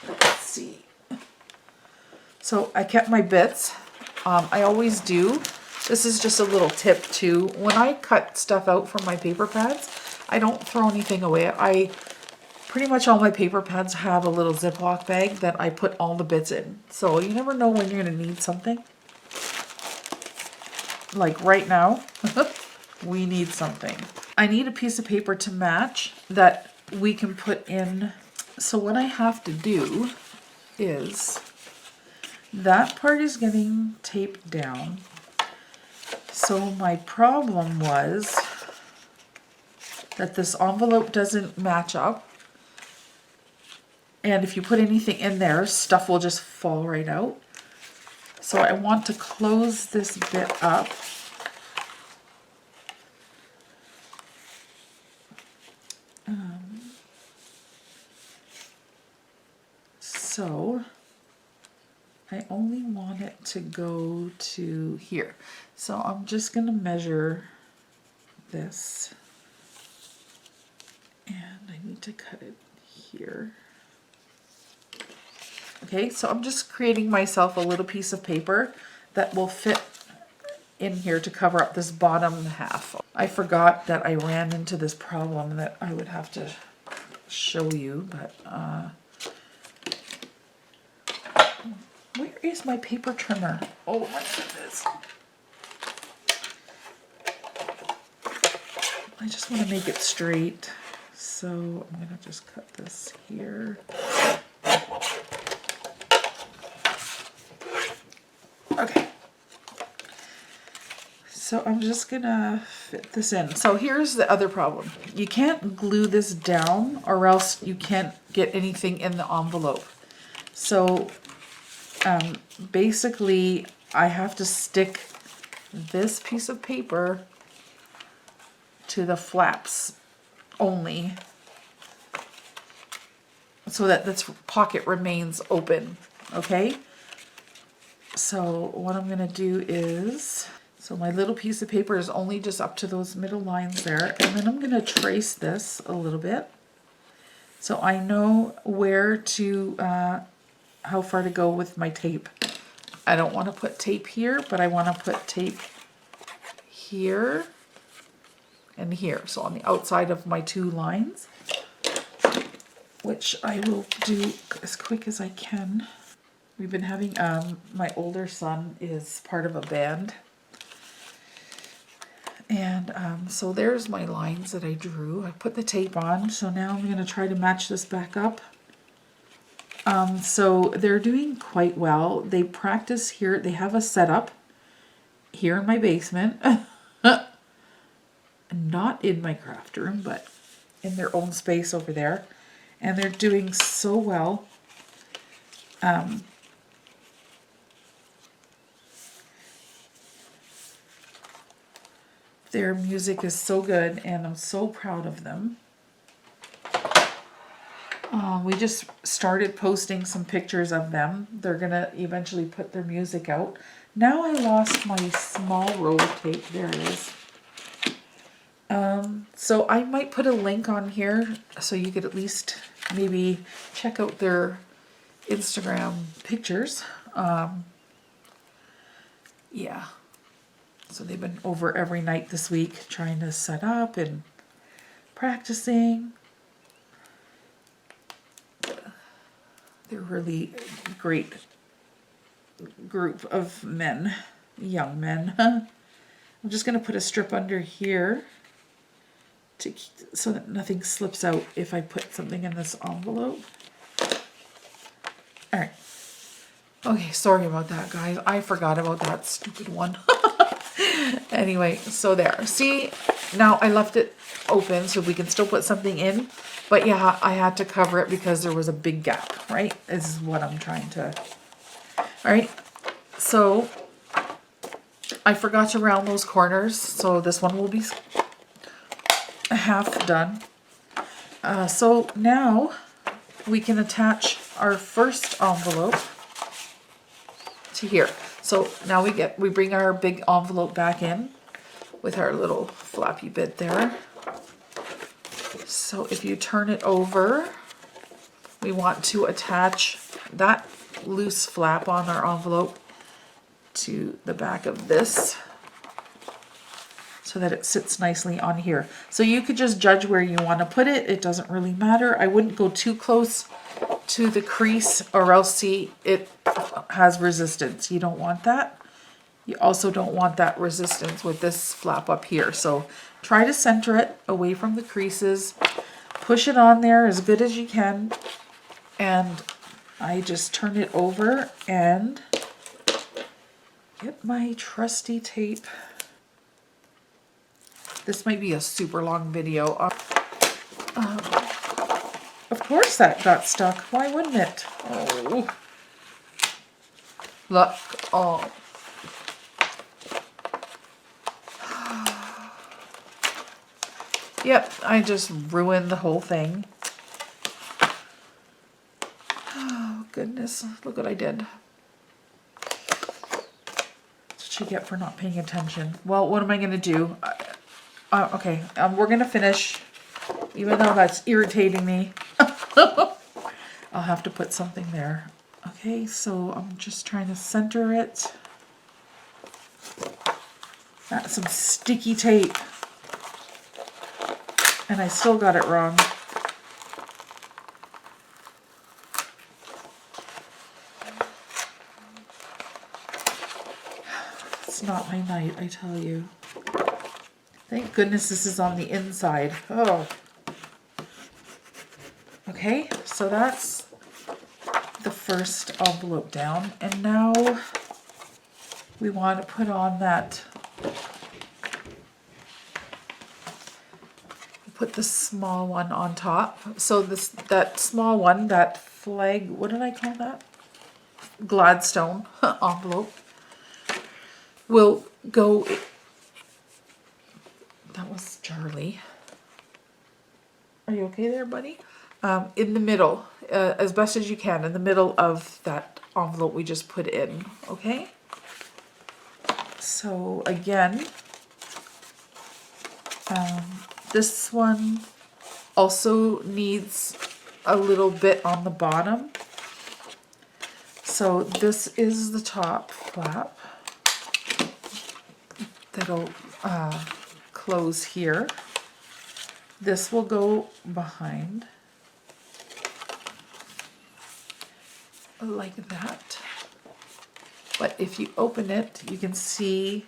Let's see. So I kept my bits. I always do. This is just a little tip too. When I cut stuff out from my paper pads, I don't throw anything away. Pretty much all my paper pads have a little Ziploc bag that I put all the bits in. So you never know when you're going to need something. Like right now, we need something. I need a piece of paper to match that we can put in. So what I have to do is, that part is getting taped down. So my problem was that this envelope doesn't match up. And if you put anything in there, stuff will just fall right out. So I want to close this bit up. So I only want it to go to here. So I'm just going to measure this. And I need to cut it here. Okay, so I'm just creating myself a little piece of paper that will fit in here to cover up this bottom half. I forgot that I ran into this problem that I would have to show you, but where is my paper trimmer? Oh my goodness. I just want to make it straight. So I'm going to just cut this here. Okay. So I'm just going to fit this in. So here's the other problem. You can't glue this down or else you can't get anything in the envelope. So basically I have to stick this piece of paper to the flaps only so that this pocket remains open, okay? So what I'm gonna do is, so my little piece of paper is only just up to those middle lines there, and then I'm gonna trace this a little bit so I know where to, how far to go with my tape. I don't want to put tape here, but I want to put tape here and here. So on the outside of my two lines, which I will do as quick as I can. We've been having, my older son is part of a band. And so there's my lines that I drew. I put the tape on, so now I'm going to try to match this back up. So they're doing quite well. They practice here. They have a setup here in my basement. Not in my craft room, but in their own space over there. And they're doing so well. Their music is so good, and I'm so proud of them. We just started posting some pictures of them. They're gonna eventually put their music out. Now I lost my small roll of tape. There it is. So I might put a link on here so you could at least maybe check out their Instagram pictures. Yeah. So they've been over every night this week trying to set up and practicing. They're really great group of men, young men. I'm just going to put a strip under here to so that nothing slips out if I put something in this envelope. All right. Okay, sorry about that, guys. I forgot about that stupid one. Anyway, so there. See, now I left it open so we can still put something in. But yeah, I had to cover it because there was a big gap, right? This is what I'm trying to... All right, so I forgot to round those corners. So this one will be half done. So now we can attach our first envelope to here. So now we bring our big envelope back in with our little flappy bit there. So if you turn it over, we want to attach that loose flap on our envelope to the back of this so that it sits nicely on here. So you could just judge where you want to put it. It doesn't really matter. I wouldn't go too close to the crease or else see it has resistance. You don't want that. You also don't want that resistance with this flap up here. So try to center it away from the creases. Push it on there as good as you can. And I just turn it over and get my trusty tape. This might be a super long video. Of course that got stuck. Why wouldn't it? Oh. Look. Oh. Yep, I just ruined the whole thing. Oh, goodness. Look what I did. That's what you get for not paying attention. Well, what am I going to do? Okay, we're going to finish, even though that's irritating me. I'll have to put something there. Okay, so I'm just trying to center it. That's some sticky tape. And I still got it wrong. It's not my night, I tell you. Thank goodness this is on the inside. Oh. Okay, so that's the first envelope down. And now we want to put on that, put the small one on top. So that small one, that flag, what did I call that? Gladstone envelope will go. That was Charlie. Are you okay there, buddy? In the middle, as best as you can, in the middle of that envelope we just put in, okay? So again, this one also needs a little bit on the bottom. So this is the top flap that'll close here. This will go behind like that. But if you open it, you can see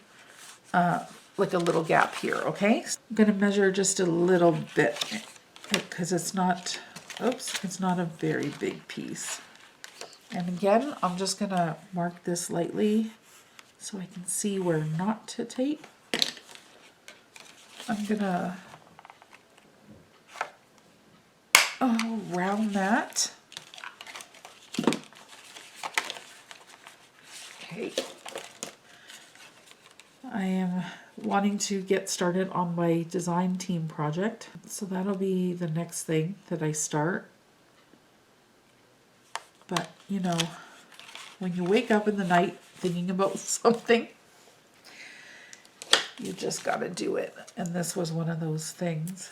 like a little gap here, okay? I'm gonna measure just a little bit because it's not, oops, it's not a very big piece. And again, I'm just gonna mark this lightly so I can see where not to tape. I'm gonna round that. Okay. I am wanting to get started on my design team project. So that'll be the next thing that I start. But, you know, when you wake up in the night thinking about something, you just gotta do it. And this was one of those things.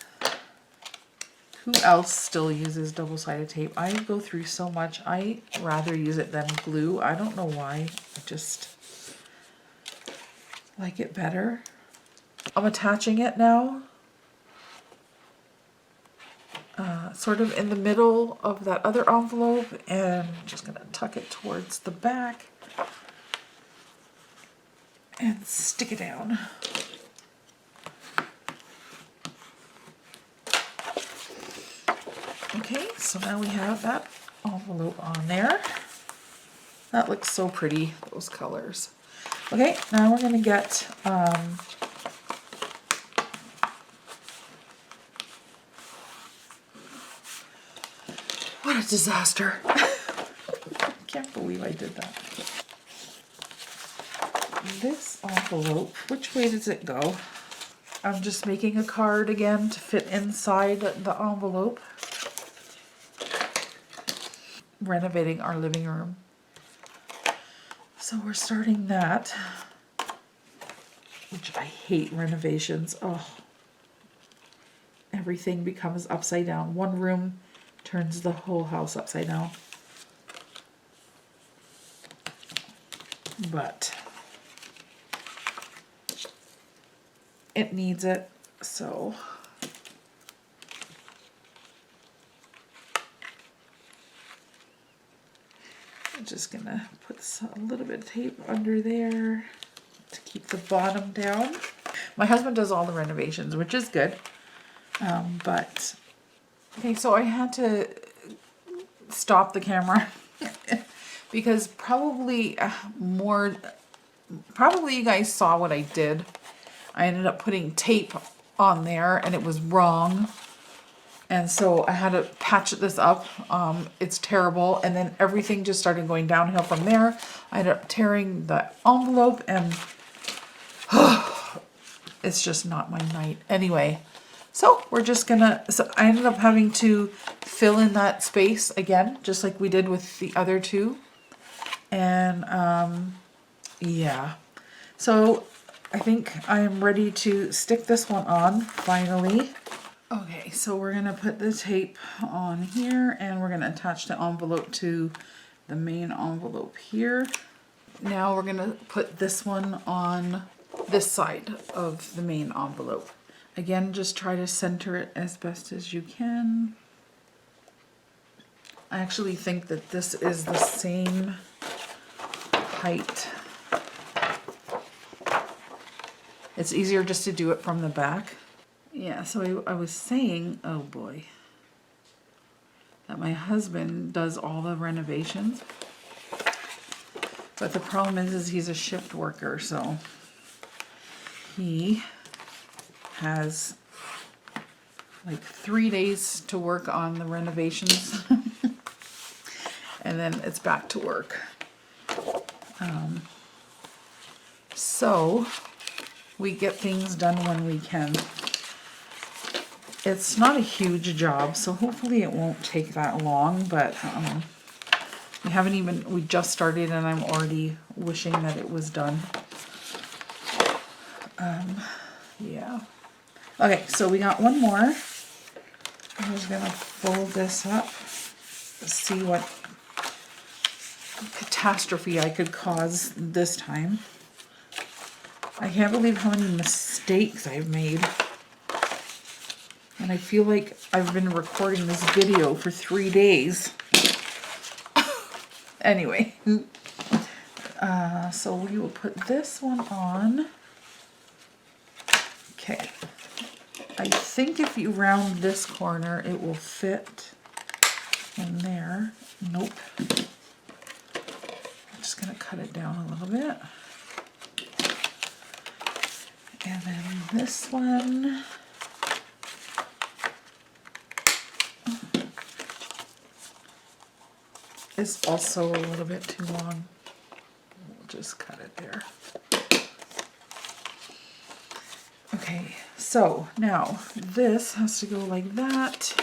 Who else still uses double-sided tape? I go through so much. I rather use it than glue. I don't know why. I just like it better. I'm attaching it now. Sort of in the middle of that other envelope, and I'm just gonna tuck it towards the back and stick it down. Okay, so now we have that envelope on there. That looks so pretty, those colors. Okay, now we're gonna get what a disaster. I can't believe I did that. This envelope, which way does it go? I'm just making a card again to fit inside the envelope. renovating our living room. So we're starting that, which I hate renovations. Oh, everything becomes upside down. One room turns the whole house upside down. But it needs it, so I'm just gonna put a little bit of tape under there to keep the bottom down. My husband does all the renovations, which is good. But okay, so I had to stop the camera because probably you guys saw what I did. I ended up putting tape on there and it was wrong. And so I had to patch this up. It's terrible. And then everything just started going downhill from there. I ended up tearing the envelope and it's just not my night. Anyway, so we're just gonna, so I ended up having to fill in that space again, just like we did with the other two. And yeah, so I think I am ready to stick this one on finally. Okay, so we're gonna put the tape on here and we're gonna attach the envelope to the main envelope here. Now we're gonna put this one on this side of the main envelope. Again, just try to center it as best as you can. I actually think that this is the same height. It's easier just to do it from the back. Yeah, so I was saying, oh boy, that my husband does all the renovations. But the problem is he's a shift worker, so he has like 3 days to work on the renovations and then it's back to work. So we get things done when we can. It's not a huge job, so hopefully it won't take that long, but we just started and I'm already wishing that it was done. Yeah. Okay, so we got one more. I'm just gonna fold this up, see what catastrophe I could cause this time. I can't believe how many mistakes I've made. And I feel like I've been recording this video for 3 days. Anyway, so we will put this one on. Okay. I think if you round this corner, it will fit in there. Nope. I'm just going to cut it down a little bit. And then this one. Is also a little bit too long. We'll just cut it there. Okay, so now this has to go like that,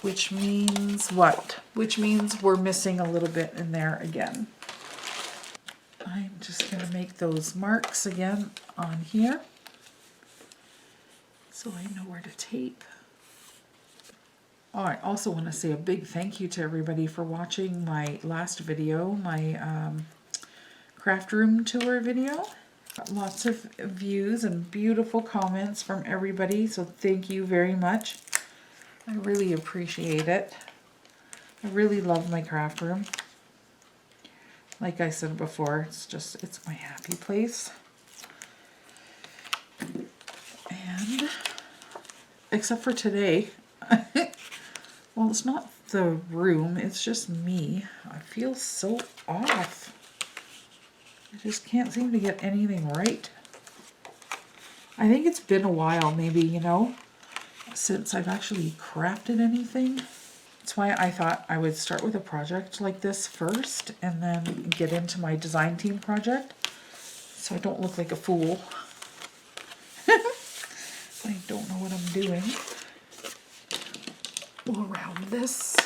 which means what? Which means we're missing a little bit in there again. I'm just going to make those marks again on here so I know where to tape. Oh, I also want to say a big thank you to everybody for watching my last video, my craft room tour video. Got lots of views and beautiful comments from everybody, so thank you very much. I really appreciate it. I really love my craft room. Like I said before, it's my happy place. And except for today, well, it's not the room, it's just me. I feel so off. I just can't seem to get anything right. I think it's been a while, maybe, you know, since I've actually crafted anything. That's why I thought I would start with a project like this first and then get into my design team project so I don't look like a fool. I don't know what I'm doing. We'll round this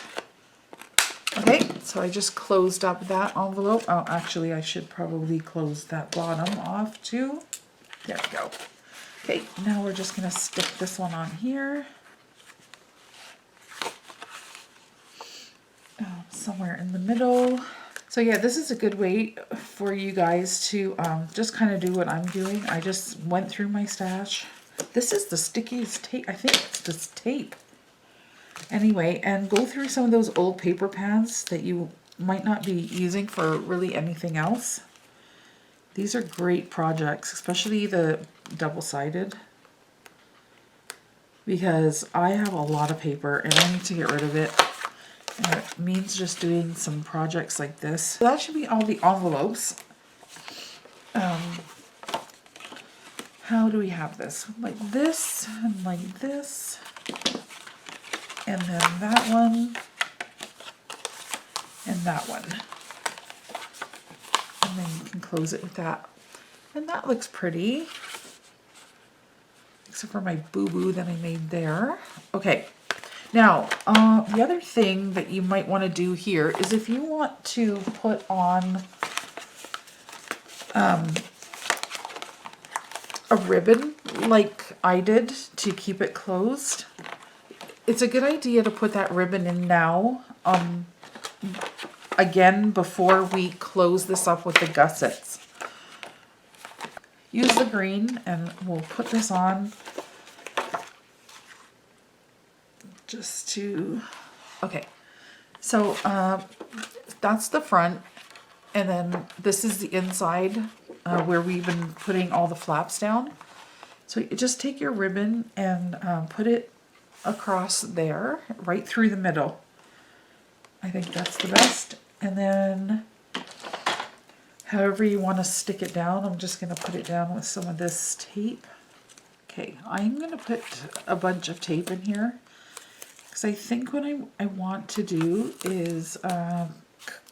Okay, so I just closed up that envelope. Oh, actually, I should probably close that bottom off too. There we go. Okay, now we're just gonna stick this one on here. Somewhere in the middle. So yeah, this is a good way for you guys to just kind of do what I'm doing. I just went through my stash. This is the stickiest tape. I think it's just tape. Anyway, and go through some of those old paper pads that you might not be using for really anything else. These are great projects, especially the double-sided, because I have a lot of paper and I need to get rid of it. And it means just doing some projects like this. So that should be all the envelopes. How do we have this? Like this, and like this, and then that one, and that one. And then you can close it with that. And that looks pretty. Except for my boo-boo that I made there. Okay. Now, the other thing that you might want to do here is if you want to put on a ribbon like I did to keep it closed, it's a good idea to put that ribbon in now, again, before we close this up with the gussets. Use the green and we'll put this on. Just to, okay, so that's the front, and then this is the inside where we've been putting all the flaps down. So you just take your ribbon and put it across there, right through the middle. I think that's the best. And then however you want to stick it down, I'm just going to put it down with some of this tape. Okay, I'm going to put a bunch of tape in here. Because I think what I want to do is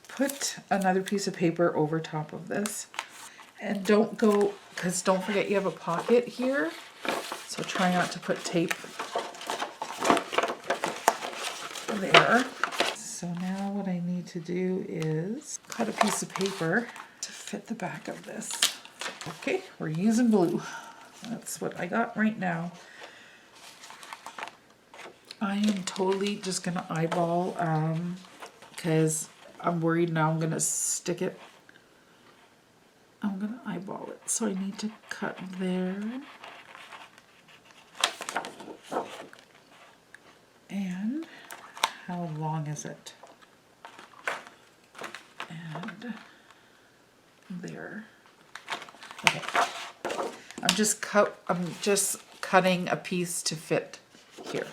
put another piece of paper over top of this. And don't go, because don't forget you have a pocket here. So try not to put tape there. So now what I need to do is cut a piece of paper to fit the back of this. Okay, we're using blue. That's what I got right now. I am totally just gonna eyeball, because I'm worried now I'm gonna stick it. I'm gonna eyeball it. So I need to cut there. And how long is it? And there. Okay. I'm just cutting a piece to fit here.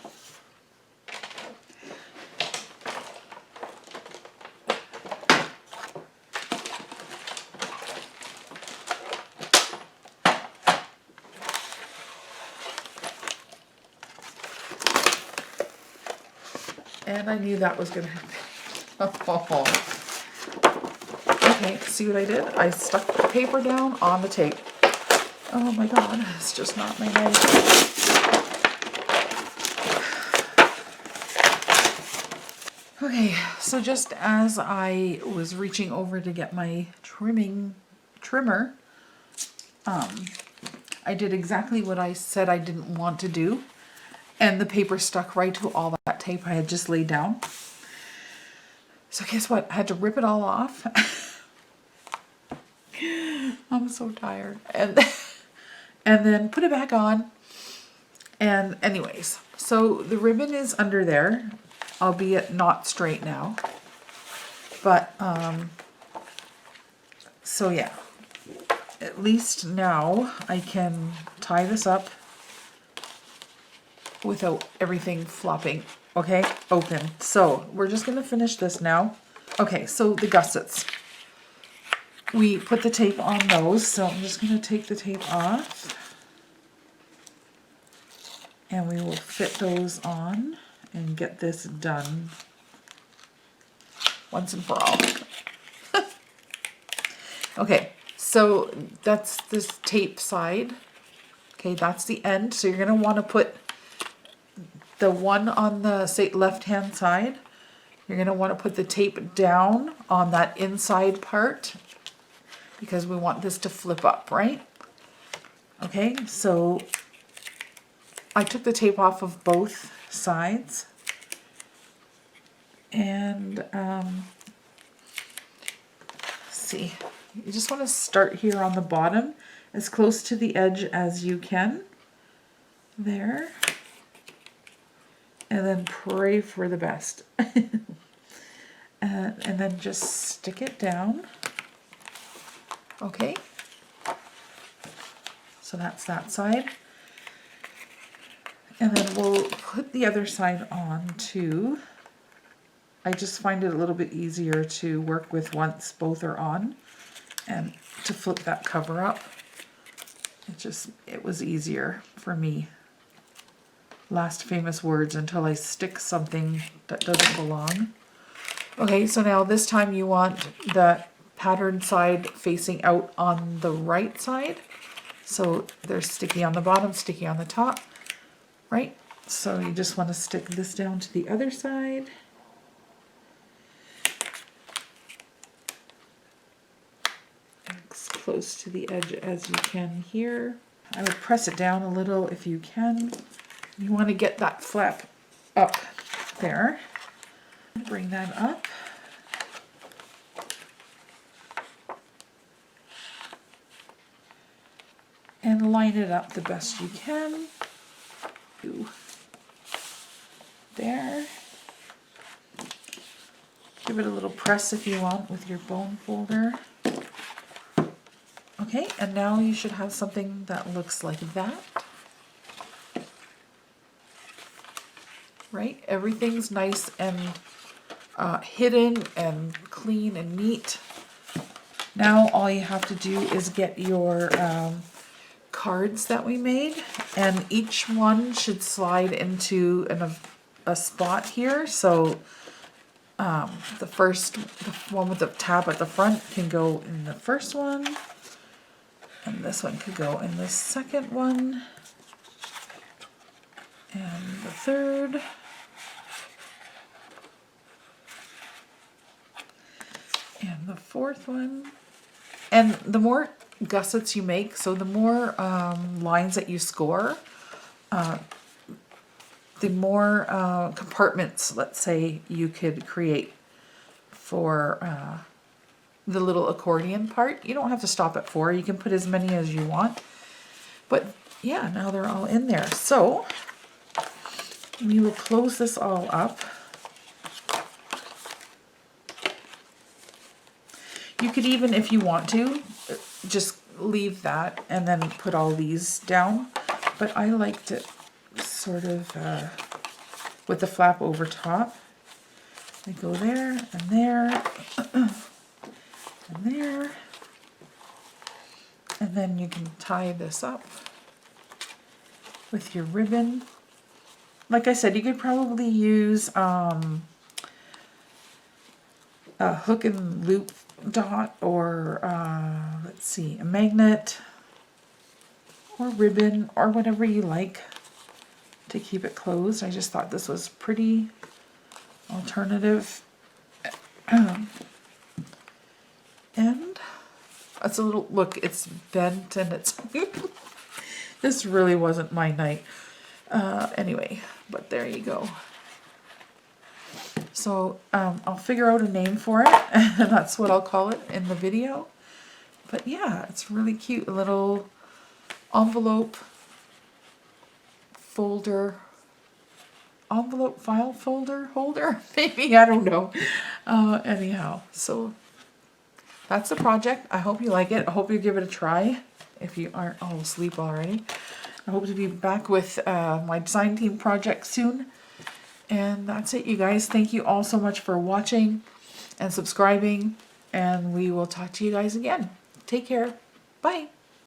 And I knew that was gonna happen. Okay, see what I did? I stuck the paper down on the tape. Oh my god, it's just not my night. Okay, so just as I was reaching over to get my trimmer, I did exactly what I said I didn't want to do. And the paper stuck right to all that tape I had just laid down. So guess what? I had to rip it all off. I'm so tired. And then put it back on. And anyways, so the ribbon is under there, albeit not straight now. But, so yeah. At least now I can tie this up without everything flopping, okay, open. So we're just gonna finish this now. Okay, so the gussets. We put the tape on those, so I'm just gonna take the tape off. And we will fit those on and get this done once and for all. Okay, so that's this tape side. Okay, that's the end. So you're gonna wanna put the one on the, say, left-hand side You're going to want to put the tape down on that inside part because we want this to flip up, right? Okay, so I took the tape off of both sides, and see, you just want to start here on the bottom as close to the edge as you can there, and then pray for the best. And then just stick it down. Okay, so that's that side, and then we'll put the other side on too. I just find it a little bit easier to work with once both are on, and to flip that cover up. It was easier for me. Last famous words, until I stick something that doesn't belong. Okay, so now this time you want the pattern side facing out on the right side. So they're sticky on the bottom, sticky on the top, right? So you just want to stick this down to the other side. As close to the edge as you can here. I would press it down a little if you can. You want to get that flap up there. Bring that up. And line it up the best you can. There. Give it a little press if you want with your bone folder. Okay, and now you should have something that looks like that. Right? Everything's nice and hidden and clean and neat. Now all you have to do is get your cards that we made, and each one should slide into a spot here. So the one with the tab at the front can go in the first one, and this one could go in the second one, and the third, and the fourth one. And the more gussets you make, so the more lines that you score, the more compartments, let's say, you could create for the little accordion part. You don't have to stop at 4. You can put as many as you want. But yeah, now they're all in there. So we will close this all up. You could even, if you want to, just leave that and then put all these down. But I like to sort of, with the flap over top, they go there and there and there. And then you can tie this up with your ribbon. Like I said, you could probably use a hook and loop dot, or let's see, a magnet or ribbon or whatever you like to keep it closed. I just thought this was pretty alternative. And it's a little, look, it's bent and it's this really wasn't my night. Anyway, but there you go. So I'll figure out a name for it, and that's what I'll call it in the video. But yeah, it's really cute. A little envelope folder, envelope file folder holder, maybe, I don't know. Anyhow, so that's the project. I hope you like it. I hope you give it a try if you aren't all asleep already. I hope to be back with my design team project soon. And that's it, you guys. Thank you all so much for watching and subscribing, and we will talk to you guys again. Take care. Bye.